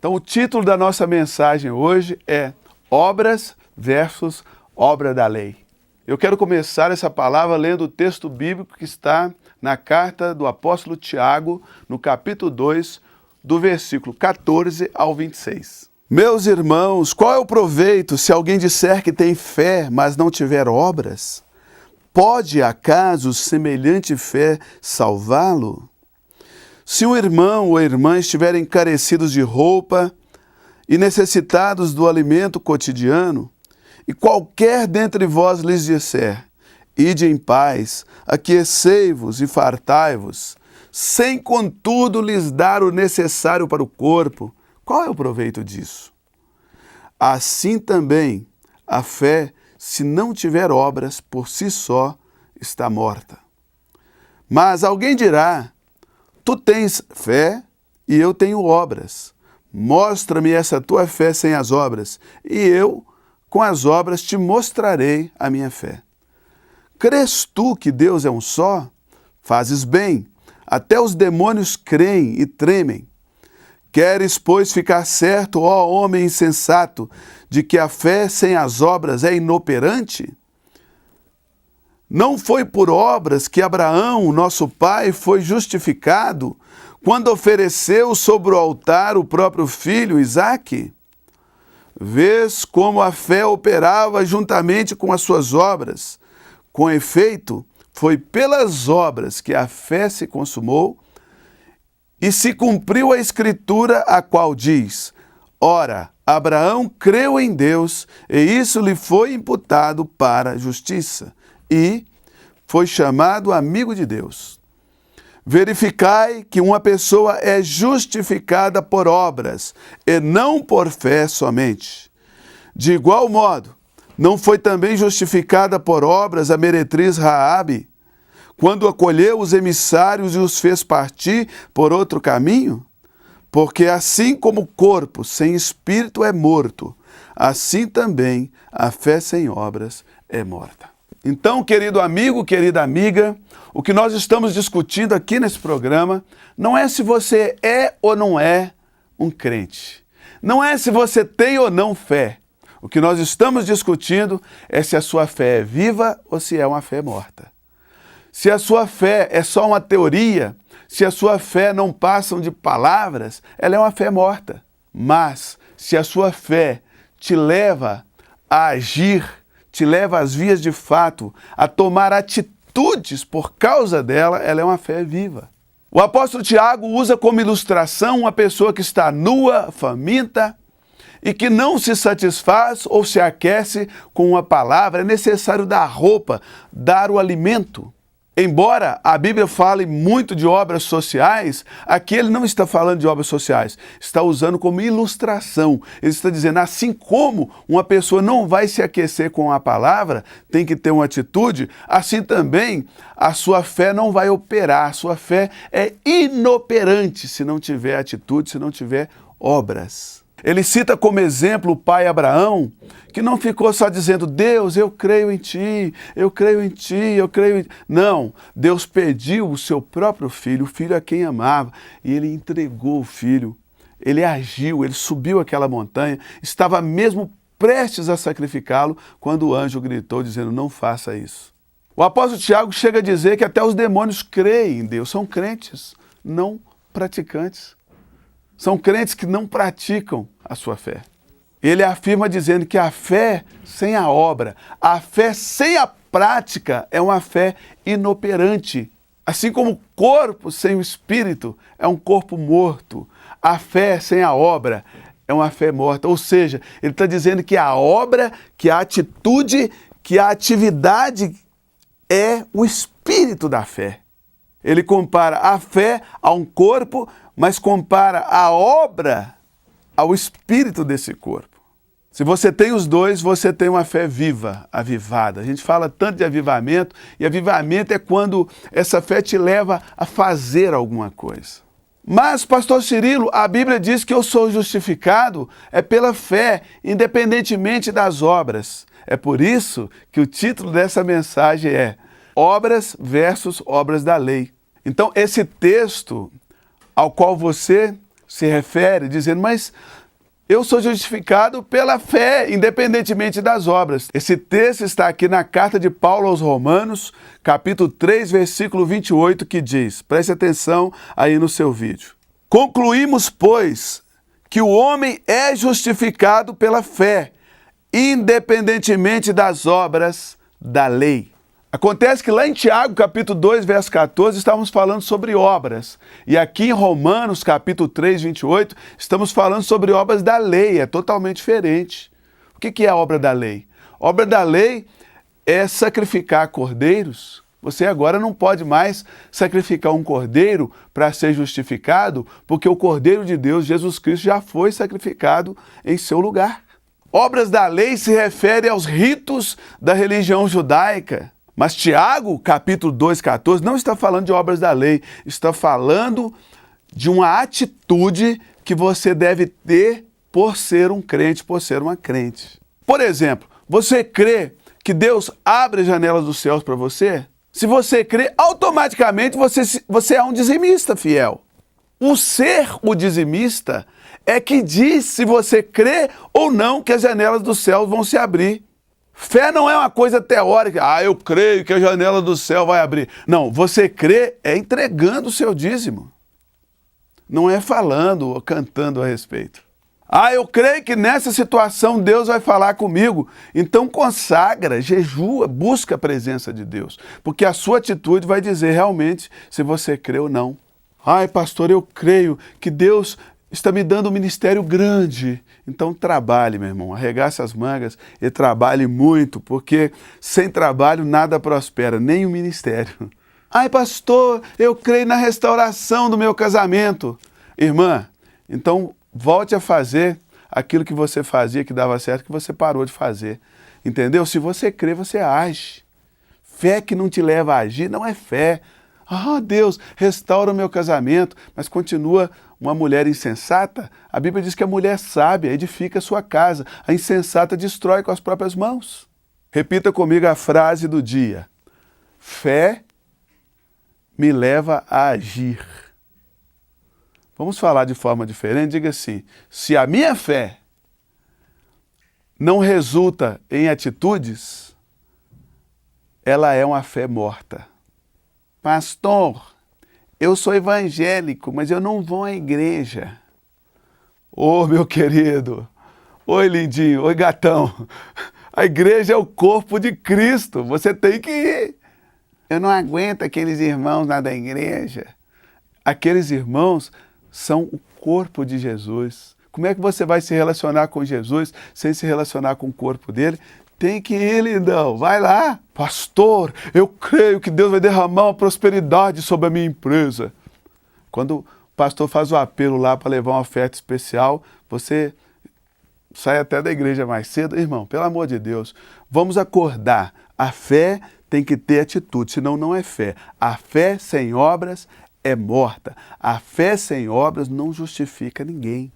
Então, o título da nossa mensagem hoje é Obras versus Obra da Lei. Eu quero começar essa palavra lendo o texto bíblico que está na carta do apóstolo Tiago, no capítulo 2, do versículo 14 ao 26. Meus irmãos, qual é o proveito se alguém disser que tem fé, mas não tiver obras? Pode, acaso, semelhante fé salvá-lo? Se um irmão ou irmã estiverem carecidos de roupa e necessitados do alimento cotidiano, e qualquer dentre vós lhes disser, ide em paz, aquecei-vos e fartai-vos, sem contudo lhes dar o necessário para o corpo, qual é o proveito disso? Assim também a fé, se não tiver obras, por si só está morta. Mas alguém dirá, tu tens fé e eu tenho obras. Mostra-me essa tua fé sem as obras, e eu, com as obras, te mostrarei a minha fé. Crês tu que Deus é um só? Fazes bem. Até os demônios creem e tremem. Queres, pois, ficar certo, ó homem insensato, de que a fé sem as obras é inoperante? Não foi por obras que Abraão, nosso pai, foi justificado quando ofereceu sobre o altar o próprio filho, Isaque? Vês como a fé operava juntamente com as suas obras. Com efeito, foi pelas obras que a fé se consumou e se cumpriu a escritura, a qual diz, ora, Abraão creu em Deus e isso lhe foi imputado para a justiça. E foi chamado amigo de Deus. Verificai que uma pessoa é justificada por obras, e não por fé somente. De igual modo, não foi também justificada por obras a meretriz Raabe, quando acolheu os emissários e os fez partir por outro caminho? Porque assim como o corpo sem espírito é morto, assim também a fé sem obras é morta. Então, querido amigo, querida amiga, o que nós estamos discutindo aqui nesse programa não é se você é ou não é um crente. Não é se você tem ou não fé. O que nós estamos discutindo é se a sua fé é viva ou se é uma fé morta. Se a sua fé é só uma teoria, se a sua fé não passa de palavras, ela é uma fé morta. Mas se a sua fé te leva a agir, te leva às vias de fato, a tomar atitudes por causa dela, ela é uma fé viva. O apóstolo Tiago usa como ilustração uma pessoa que está nua, faminta, e que não se satisfaz ou se aquece com uma palavra. É necessário dar roupa, dar o alimento. Embora a Bíblia fale muito de obras sociais, aqui ele não está falando de obras sociais, está usando como ilustração. Ele está dizendo, assim como uma pessoa não vai se aquecer com a palavra, tem que ter uma atitude, assim também a sua fé não vai operar, a sua fé é inoperante se não tiver atitude, se não tiver obras. Ele cita como exemplo o pai Abraão, que não ficou só dizendo, Deus, eu creio em ti, eu creio em ti, eu creio em ti. Não, Deus pediu o seu próprio filho, o filho a quem amava, e ele entregou o filho. Ele agiu, ele subiu aquela montanha, estava mesmo prestes a sacrificá-lo, quando o anjo gritou dizendo, não faça isso. O apóstolo Tiago chega a dizer que até os demônios creem em Deus, são crentes, não praticantes. São crentes que não praticam a sua fé. Ele afirma dizendo que a fé sem a obra, a fé sem a prática é uma fé inoperante. Assim como o corpo sem o espírito é um corpo morto, a fé sem a obra é uma fé morta. Ou seja, ele está dizendo que a obra, que a atitude, que a atividade é o espírito da fé. Ele compara a fé a um corpo, mas compara a obra ao espírito desse corpo. Se você tem os dois, você tem uma fé viva, avivada. A gente fala tanto de avivamento, e avivamento é quando essa fé te leva a fazer alguma coisa. Mas, pastor Cirilo, a Bíblia diz que eu sou justificado pela fé, independentemente das obras. É por isso que o título dessa mensagem é Obras versus Obras da Lei. Então, esse texto ao qual você se refere dizendo, mas eu sou justificado pela fé, independentemente das obras. Esse texto está aqui na carta de Paulo aos Romanos, capítulo 3, versículo 28, que diz, preste atenção aí no seu vídeo. Concluímos, pois, que o homem é justificado pela fé, independentemente das obras da lei. Acontece que lá em Tiago, capítulo 2, verso 14, estávamos falando sobre obras. E aqui em Romanos, capítulo 3, 28, estamos falando sobre obras da lei. É totalmente diferente. O que é a obra da lei? A obra da lei é sacrificar cordeiros. Você agora não pode mais sacrificar um cordeiro para ser justificado, porque o Cordeiro de Deus, Jesus Cristo, já foi sacrificado em seu lugar. Obras da lei se refere aos ritos da religião judaica. Mas Tiago, capítulo 2, 14, não está falando de obras da lei, está falando de uma atitude que você deve ter por ser um crente, por ser uma crente. Por exemplo, você crê que Deus abre as janelas dos céus para você? Se você crê, automaticamente você é um dizimista fiel. O ser o dizimista é que diz se você crê ou não que as janelas dos céus vão se abrir. Fé não é uma coisa teórica. Eu creio que a janela do céu vai abrir. Não, você crê é entregando o seu dízimo. Não é falando ou cantando a respeito. Eu creio que nessa situação Deus vai falar comigo. Então consagra, jejua, busca a presença de Deus. Porque a sua atitude vai dizer realmente se você crê ou não. Pastor, eu creio que Deus está me dando um ministério grande. Então trabalhe, meu irmão, arregace as mangas e trabalhe muito, porque sem trabalho nada prospera, nem o ministério. Pastor, eu creio na restauração do meu casamento. Irmã, então volte a fazer aquilo que você fazia, que dava certo, que você parou de fazer. Entendeu? Se você crê, você age. Fé que não te leva a agir não é fé. Deus, restaura o meu casamento, mas continua uma mulher insensata? A Bíblia diz que a mulher sábia edifica a sua casa, a insensata destrói com as próprias mãos. Repita comigo a frase do dia. Fé me leva a agir. Vamos falar de forma diferente? Diga assim, se a minha fé não resulta em atitudes, ela é uma fé morta. Pastor, eu sou evangélico, mas eu não vou à igreja. Meu querido, oi lindinho, oi gatão. A igreja é o corpo de Cristo, você tem que ir. Eu não aguento aqueles irmãos lá da igreja. Aqueles irmãos são o corpo de Jesus. Como é que você vai se relacionar com Jesus sem se relacionar com o corpo dele? Tem que ir, lindão, vai lá. Pastor, eu creio que Deus vai derramar uma prosperidade sobre a minha empresa. Quando o pastor faz o apelo lá para levar uma oferta especial, você sai até da igreja mais cedo. Irmão, pelo amor de Deus, vamos acordar. A fé tem que ter atitude, senão não é fé. A fé sem obras é morta. A fé sem obras não justifica ninguém.